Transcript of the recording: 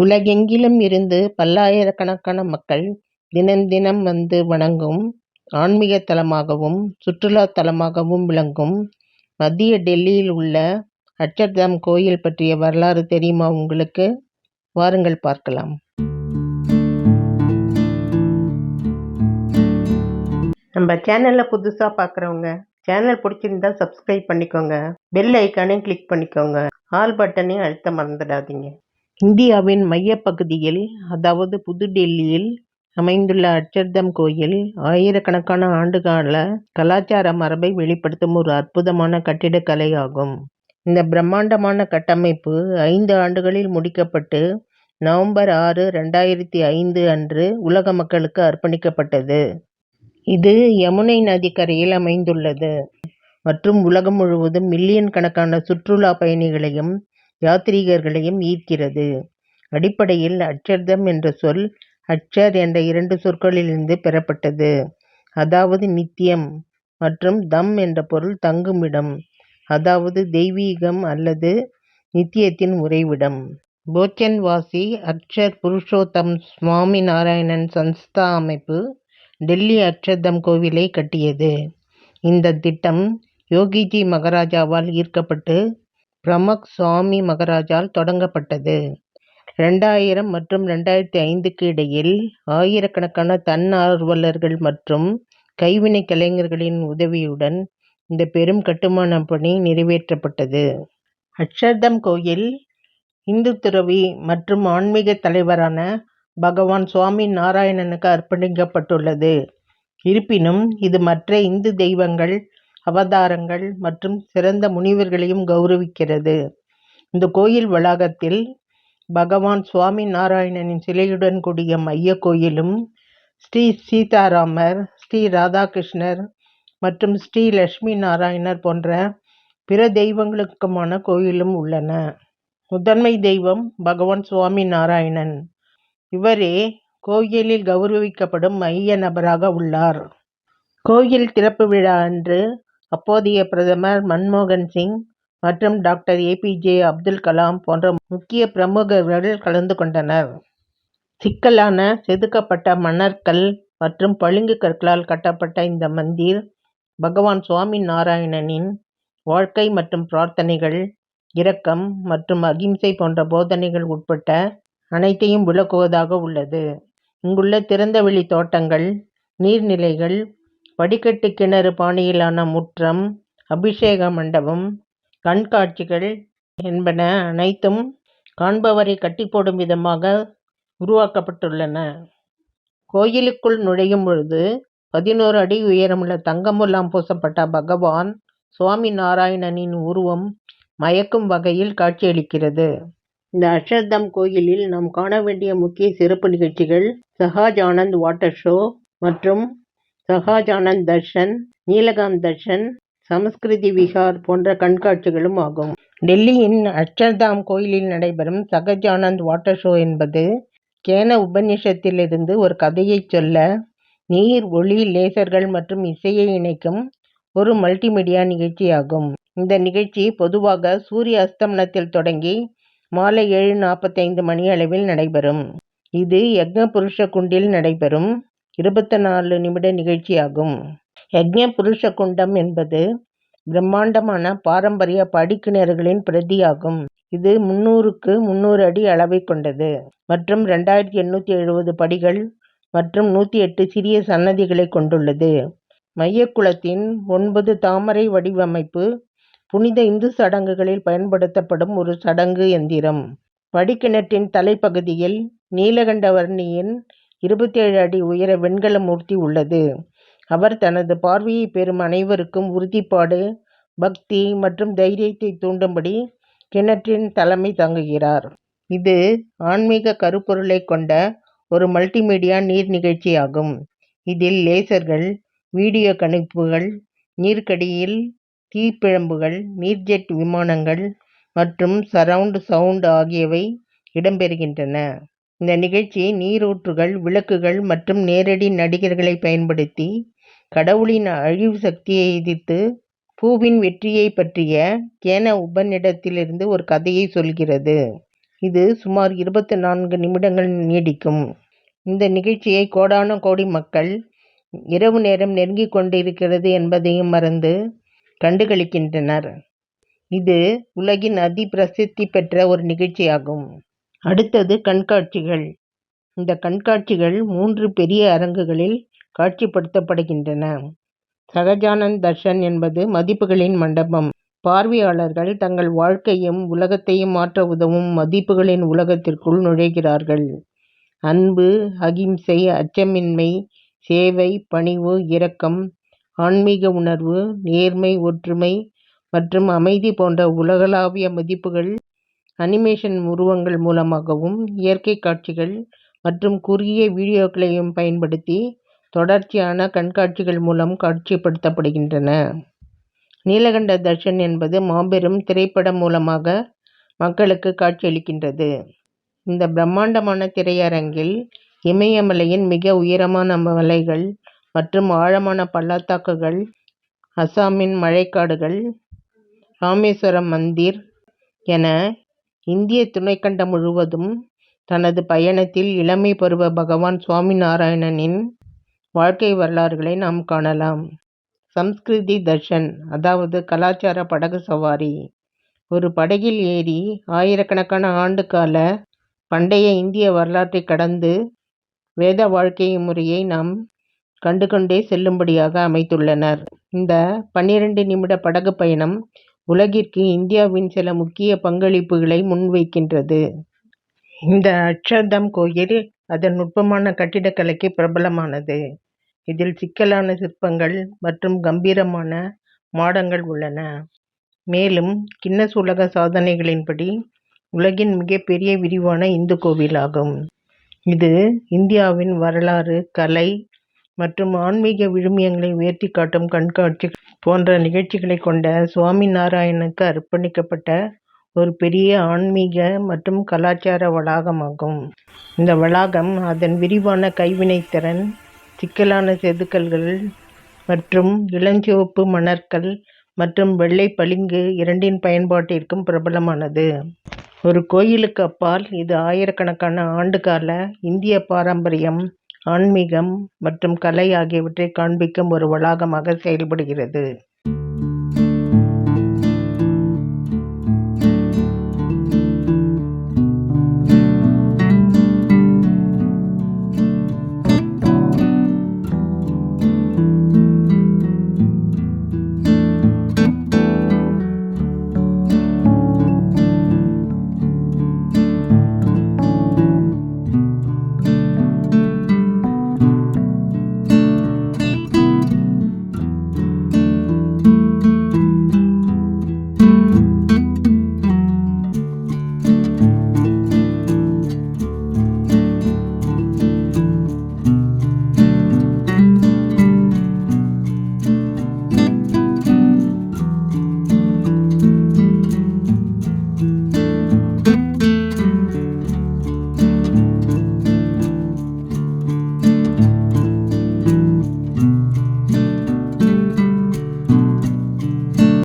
உலகெங்கிலும் இருந்து பல்லாயிரக்கணக்கான மக்கள் தினம் வந்து வணங்கும் ஆன்மீக தலமாகவும் சுற்றுலா தலமாகவும் விளங்கும் மத்திய டெல்லியில் உள்ள அட்சர்தாம் கோயில் பற்றிய வரலாறு தெரியுமா உங்களுக்கு? வாருங்கள் பார்க்கலாம். நம்ம சேனல்ல புதுசா பார்க்குறவங்க சேனல் பிடிச்சிருந்தா சப்ஸ்கிரைப் பண்ணிக்கோங்க. பெல் ஐக்கானையும் கிளிக் பண்ணிக்கோங்க. ஆல் பட்டனையும் அழுத்த மறந்துடாதீங்க. இந்தியாவின் மையப்பகுதியில், அதாவது புது டெல்லியில் அமைந்துள்ள அட்சர்தாம் கோயில் ஆயிரக்கணக்கான ஆண்டுகால கலாச்சார மரபை வெளிப்படுத்தும் ஒரு அற்புதமான கட்டிடக்கலை ஆகும். இந்த பிரம்மாண்டமான கட்டமைப்பு 5 ஆண்டுகளில் முடிக்கப்பட்டு நவம்பர் 6, 2005 அன்று உலக மக்களுக்கு அர்ப்பணிக்கப்பட்டது. இது யமுனை நதிக்கரையில் அமைந்துள்ளது மற்றும் உலகம் முழுவதும் மில்லியன் கணக்கான சுற்றுலா பயணிகளையும் யாத்ரீகர்களையும் ஈர்க்கிறது. அடிப்படையில் அட்சர்தம் என்ற சொல் அட்சர் என்ற 2 சொற்களிலிருந்து பெறப்பட்டது, அதாவது நித்தியம், மற்றும் தம் என்ற பொருள் தங்குமிடம், அதாவது தெய்வீகம் அல்லது நித்தியத்தின் உறைவிடம். போச்சன்வாசி அக்ஷர் புருஷோத்தம் சுவாமி நாராயணன் சன்ஸ்தா அமைப்பு டெல்லி அட்சர்தம் கோவிலை கட்டியது. இந்த திட்டம் யோகிஜி மகாராஜாவால் ஈர்க்கப்பட்டு பிரமக் சுவாமி மகாராஜால் தொடங்கப்பட்டது. 2000 மற்றும் 2005க்கு இடையில் ஆயிரக்கணக்கான தன்னார்வலர்கள் மற்றும் கைவினை கலைஞர்களின் உதவியுடன் இந்த பெரும் கட்டுமான பணி நிறைவேற்றப்பட்டது. அட்சர்தம் கோயில் இந்து துறவி மற்றும் ஆன்மீக தலைவரான பகவான் சுவாமி நாராயணனுக்கு அர்ப்பணிக்கப்பட்டுள்ளது. இருப்பினும் இது மற்ற இந்து தெய்வங்கள், அவதாரங்கள் மற்றும் சிறந்த முனிவர்களையும் கௌரவிக்கிறது. இந்த கோயில் வளாகத்தில் பகவான் சுவாமி நாராயணனின் சிலையுடன் கூடிய மைய கோயிலும், ஸ்ரீ சீதாராமர், ஸ்ரீ ராதாகிருஷ்ணர் மற்றும் ஸ்ரீ லட்சுமி நாராயணர் போன்ற பிற தெய்வங்களுக்குமான கோயிலும் உள்ளன. முதன்மை தெய்வம் பகவான் சுவாமி நாராயணன். இவரே கோயிலில் கௌரவிக்கப்படும் மைய நபராக உள்ளார். கோயில் திறப்பு விழா அன்று அப்போதைய பிரதமர் மன்மோகன் சிங் மற்றும் டாக்டர் APJ அப்துல் கலாம் போன்ற முக்கிய பிரமுகர்கள் கலந்து கொண்டனர். சிக்கலான செதுக்கப்பட்ட மணற்கல் மற்றும் பளிங்கு கற்களால் கட்டப்பட்ட இந்த மந்திர் பகவான் சுவாமி நாராயணனின் வாழ்க்கை மற்றும் பிரார்த்தனைகள், இரக்கம் மற்றும் அகிம்சை போன்ற போதனைகள் உட்பட்ட அனைத்தையும் விளக்குவதாக உள்ளது. இங்குள்ள திறந்தவெளி தோட்டங்கள், நீர்நிலைகள், படிக்கட்டு கிணறு பாணியிலான முற்றம், அபிஷேக மண்டபம், கண்காட்சிகள் என்பன அனைத்தும் காண்பவரை கட்டிப்போடும் விதமாக உருவாக்கப்பட்டுள்ளன. கோயிலுக்குள் நுழையும் பொழுது 11 அடி உயரமுள்ள தங்க முலாம் பூசப்பட்ட பகவான் சுவாமி நாராயணனின் உருவம் மயக்கும் வகையில் காட்சியளிக்கிறது. இந்த அட்சர்தம் கோயிலில் நாம் காண வேண்டிய முக்கிய சிறப்பு நிகழ்ச்சிகள் சஹாஜ்-ஆனந்த் வாட்டர் ஷோ மற்றும் சஹாஜ்-ஆனந்த் தர்ஷன், நீலகாந்த் தர்ஷன், சமஸ்கிருதி விஹார் போன்ற கண்காட்சிகளும் ஆகும். டெல்லியின் அட்சர்தாம் கோயிலில் நடைபெறும் சஹாஜ்-ஆனந்த் வாட்டர் ஷோ என்பது கேன உபநிஷத்திலிருந்து ஒரு கதையை சொல்ல நீர், ஒளி, லேசர்கள் மற்றும் இசையை இணைக்கும் ஒரு மல்டிமீடியா நிகழ்ச்சியாகும். இந்த நிகழ்ச்சி பொதுவாக சூரிய அஸ்தமனத்தில் தொடங்கி மாலை 7:45 மணி அளவில் நடைபெறும். இது யக்ஞ புருஷ குண்டில் நடைபெறும் 24 நிமிட நிகழ்ச்சியாகும். யக்ஞ புருஷ குண்டம் என்பது பிரம்மாண்டமான பாரம்பரிய படிக்கிணறுகளின் பிரதியாகும். இது 300க்கு 300 அடி அளவை கொண்டது மற்றும் 2870 படிகள் மற்றும் 108 சிறிய சன்னதிகளை கொண்டுள்ளது. மையக்குளத்தின் 9 தாமரை வடிவமைப்பு புனித இந்து சடங்குகளில் பயன்படுத்தப்படும் ஒரு சடங்கு எந்திரம். படிக்கிணற்றின் தலைப்பகுதியில் நீலகண்டவர்ணியின் 27 அடி உயர வெண்கல மூர்த்தி உள்ளது. அவர் தனது பார்வையை பெறும் அனைவருக்கும் உறுதிப்பாடு, பக்தி மற்றும் தைரியத்தை தூண்டும்படி கிணற்றின் தலைமை தாங்குகிறார். இது ஆன்மீக கருப்பொருளை கொண்ட ஒரு மல்டிமீடியா நீர் நிகழ்ச்சியாகும். இதில் லேசர்கள், வீடியோ கணிப்புகள், நீருக்கடியில் தீப்பிழம்புகள், நீர்ஜெட் விமானங்கள் மற்றும் சரவுண்ட் சவுண்ட் ஆகியவை இடம்பெறுகின்றன. இந்த நிகழ்ச்சி நீரூற்றுகள், விளக்குகள் மற்றும் நேரடி நடிகர்களை பயன்படுத்தி கடவுளின் அழிவு சக்தியை எதிர்த்து பூவின் வெற்றியை பற்றிய கேன உபநிடத்திலிருந்து ஒரு கதையை சொல்கிறது. இது சுமார் 24 நிமிடங்கள் நீடிக்கும். இந்த நிகழ்ச்சியை கோடான கோடி மக்கள் இரவு நேரம் நெருங்கிக் கொண்டிருக்கிறது என்பதையும் மறந்து கண்டுகளிக்கின்றனர். இது உலகின் அதி பிரசித்தி பெற்ற ஒரு நிகழ்ச்சியாகும். அடுத்தது கண்காட்சிகள். இந்த கண்காட்சிகள் 3 பெரிய அரங்குகளில் காட்சிப்படுத்தப்படுகின்றன. சகஜானந்த் தர்ஷன் என்பது மதிப்புகளின் மண்டபம். பார்வையாளர்கள் தங்கள் வாழ்க்கையும் உலகத்தையும் மாற்ற உதவும் மதிப்புகளின் உலகத்திற்குள் நுழைகிறார்கள். அன்பு, அகிம்சை, அச்சமின்மை, சேவை, பணிவு, இரக்கம், ஆன்மீக உணர்வு, நேர்மை, ஒற்றுமை மற்றும் அமைதி போன்ற உலகளாவிய மதிப்புகள் அனிமேஷன் உருவங்கள் மூலமாகவும் இயற்கை காட்சிகள் மற்றும் குறுகிய வீடியோக்களையும் பயன்படுத்தி தொடர்ச்சியான கண்காட்சிகள் மூலம் காட்சிப்படுத்தப்படுகின்றன. நீலகண்ட தர்ஷன் என்பது மாபெரும் திரைப்படம் மூலமாக மக்களுக்கு காட்சியளிக்கின்றது. இந்த பிரம்மாண்டமான திரையரங்கில் இமயமலையின் மிக உயரமான மலைகள் மற்றும் ஆழமான பள்ளத்தாக்குகள், அசாமின் மழைக்காடுகள், ராமேஸ்வரம் மந்திர் என இந்திய துணைக்கண்டம் முழுவதும் தனது பயணத்தில் இளமை பருவ பகவான் சுவாமிநாராயணனின் வாழ்க்கை வரலாறுகளை நாம் காணலாம். சம்ஸ்கிருதி தர்ஷன், அதாவது கலாச்சார படகு சவாரி. ஒரு படகில் ஏறி ஆயிரக்கணக்கான ஆண்டு கால பண்டைய இந்திய வரலாற்றை கடந்து வேத வாழ்க்கை முறையை நாம் கண்டுகொண்டே செல்லும்படியாக அமைத்துள்ளனர். இந்த 12 நிமிட படகு பயணம் உலகிற்கு இந்தியாவின் சில முக்கிய பங்களிப்புகளை முன்வைக்கின்றது. இந்த அக்ஷர்தம் கோயில் அதன் நுட்பமான கட்டிடக்கலைக்கு பிரபலமானது. இதில் சிக்கலான சிற்பங்கள் மற்றும் கம்பீரமான மாடங்கள் உள்ளன. மேலும் கின்னஸ் உலக சாதனைகளின்படி உலகின் மிகப்பெரிய விரிவான இந்து கோவிலாகும். இது இந்தியாவின் வரலாறு, கலை மற்றும் ஆன்மீக விழுமியங்களை உயர்த்தி காட்டும் கண்காட்சி போன்ற நிகழ்ச்சிகளை கொண்ட சுவாமிநாராயணனுக்கு அர்ப்பணிக்கப்பட்ட ஒரு பெரிய ஆன்மீக மற்றும் கலாச்சார வளாகமாகும். இந்த வளாகம் அதன் விரிவான கைவினைத்திறன், சிக்கலான செதுக்கல்கள் மற்றும் இளஞ்சிவப்பு மணற்கல் மற்றும் வெள்ளை பளிங்கு இரண்டின் பயன்பாட்டிற்கும் பிரபலமானது. ஒரு கோயிலுக்கு அப்பால் இது ஆயிரக்கணக்கான ஆண்டுகால இந்திய பாரம்பரியம், ஆன்மீகம் மற்றும் கலை ஆகியவற்றை காண்பிக்கும் ஒரு வளாகமாக செயல்படுகிறது.